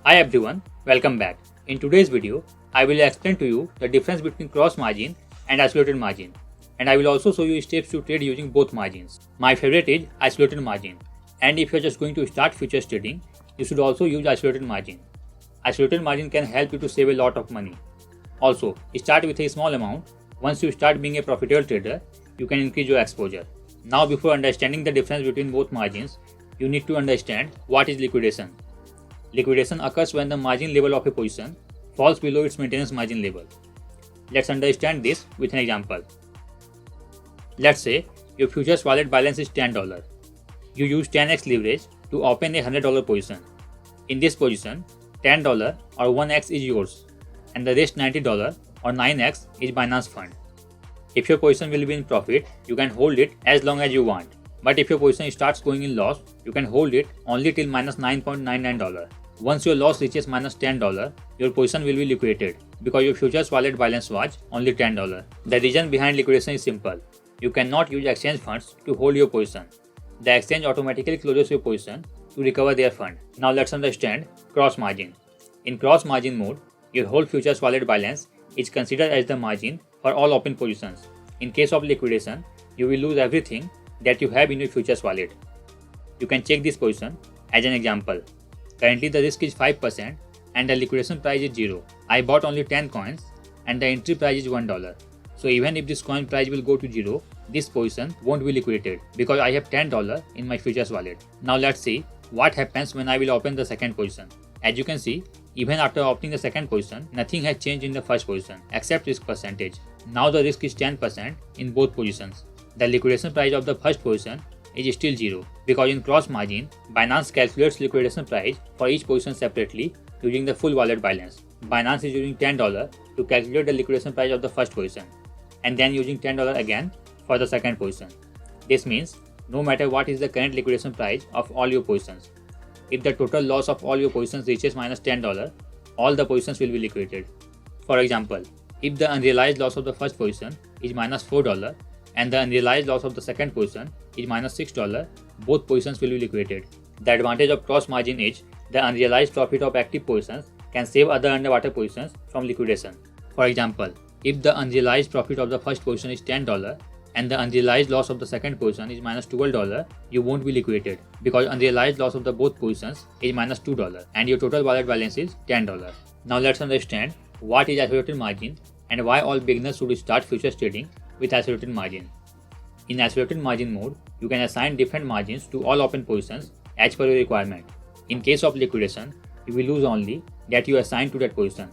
Hi everyone, welcome back. In today's video, I will explain to you the difference between cross margin and isolated margin, and I will also show you steps to trade using both margins. My favorite is isolated margin, and if you are just going to start futures trading, you should also use isolated margin. Isolated margin can help you to save a lot of money. Also, start with a small amount. Once you start being a profitable trader, you can increase your exposure. Now, before understanding the difference between both margins, you need to understand what is liquidation. Liquidation occurs when the margin level of a position falls below its maintenance margin level. Let's understand this with an example. Let's say your futures wallet balance is $10. You use 10x leverage to open a $100 position. In this position, $10 or 1x is yours, and the rest $90 or 9x is Binance Fund. If your position will be in profit, you can hold it as long as you want. But if your position starts going in loss, you can hold it only till minus $9.99. Once your loss reaches minus $10, your position will be liquidated because your futures wallet balance was only $10. The reason behind liquidation is simple. You cannot use exchange funds to hold your position. The exchange automatically closes your position to recover their fund. Now let's understand cross margin. In cross margin mode, your whole futures wallet balance is considered as the margin for all open positions. In case of liquidation, you will lose everything that you have in your futures wallet. You can check this position as an example. Currently the risk is 5% and the liquidation price is 0. I bought only 10 coins and the entry price is $1. So even if this coin price will go to 0, this position won't be liquidated because I have $10 in my futures wallet. Now let's see what happens when I will open the second position. As you can see, even after opening the second position, nothing has changed in the first position except risk percentage. Now the risk is 10% in both positions. The liquidation price of the first position is still 0 because in cross margin, Binance calculates liquidation price for each position separately using the full wallet balance. Binance is using $10 to calculate the liquidation price of the first position and then using $10 again for the second position. This means no matter what is the current liquidation price of all your positions, if the total loss of all your positions reaches minus $10, all the positions will be liquidated. For example, if the unrealized loss of the first position is minus $4 and the unrealized loss of the second position is minus $6, both positions will be liquidated. The advantage of cross margin is the unrealized profit of active positions can save other underwater positions from liquidation. For example, if the unrealized profit of the first position is $10 and the unrealized loss of the second position is minus $12, you won't be liquidated because unrealized loss of the both positions is minus $2 and your total wallet balance is $10. Now let's understand what is isolated margin and why all beginners should start futures trading with isolated margin. In isolated margin mode, you can assign different margins to all open positions as per your requirement. In case of liquidation, you will lose only that you assign to that position.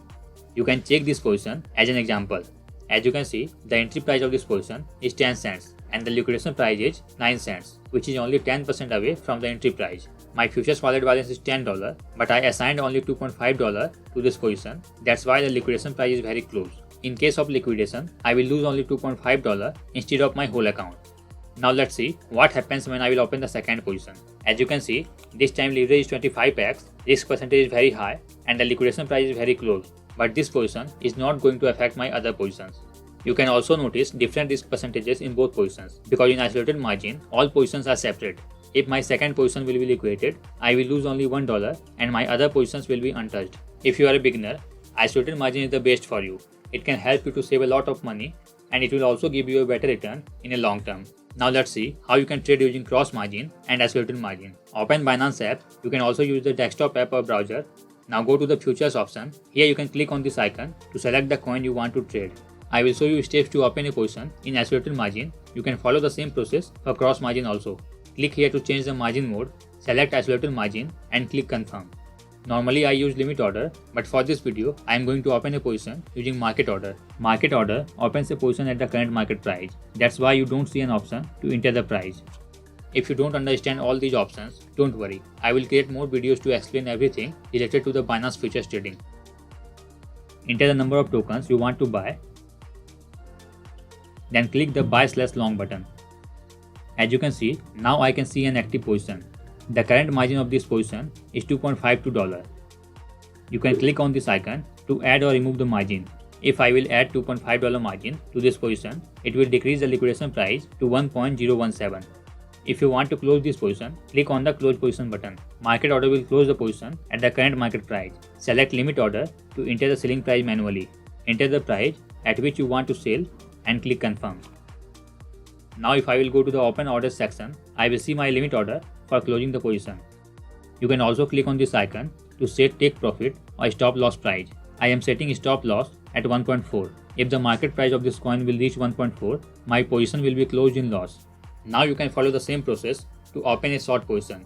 You can check this position as an example. As you can see, the entry price of this position is 10 cents and the liquidation price is 9 cents, which is only 10% away from the entry price. My futures wallet balance is $10, but I assigned only $2.5 to this position. That's why the liquidation price is very close. In case of liquidation, I will lose only $2.5 instead of my whole account. Now let's see what happens when I will open the second position. As you can see, this time leverage is 25x, risk percentage is very high and the liquidation price is very close. But this position is not going to affect my other positions. You can also notice different risk percentages in both positions because in isolated margin, all positions are separate. If my second position will be liquidated, I will lose only $1 and my other positions will be untouched. If you are a beginner, isolated margin is the best for you. It can help you to save a lot of money and it will also give you a better return in a long term. Now let's see how you can trade using cross margin and isolated margin. Open Binance app. You can also use the desktop app or browser. Now go to the futures option. Here you can click on this icon to select the coin you want to trade. I will show you steps to open a position in isolated margin. You can follow the same process for cross margin also. Click here to change the margin mode, select isolated margin and click confirm. Normally I use limit order, but for this video I am going to open a position using market order. Market order opens a position at the current market price. That's why you don't see an option to enter the price. If you don't understand all these options, don't worry. I will create more videos to explain everything related to the Binance futures trading. Enter the number of tokens you want to buy. Then click the buy/long button. As you can see, now I can see an active position. The current margin of this position is $2.52. You can click on this icon to add or remove the margin. If I will add $2.5 margin to this position, it will decrease the liquidation price to 1.017. If you want to close this position, click on the close position button. Market order will close the position at the current market price. Select limit order to enter the selling price manually. Enter the price at which you want to sell and click confirm. Now if I will go to the open orders section, I will see my limit order for closing the position. You can also click on this icon to set take profit or stop loss price. I am setting stop loss at 1.4. If the market price of this coin will reach 1.4, my position will be closed in loss. Now you can follow the same process to open a short position.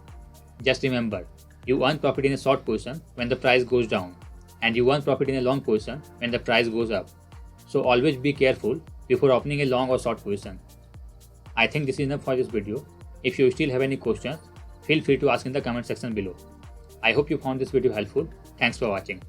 Just remember, you earn profit in a short position when the price goes down, and you earn profit in a long position when the price goes up. So always be careful before opening a long or short position. I think this is enough for this video. If you still have any questions, feel free to ask in the comment section below. I hope you found this video helpful. Thanks for watching.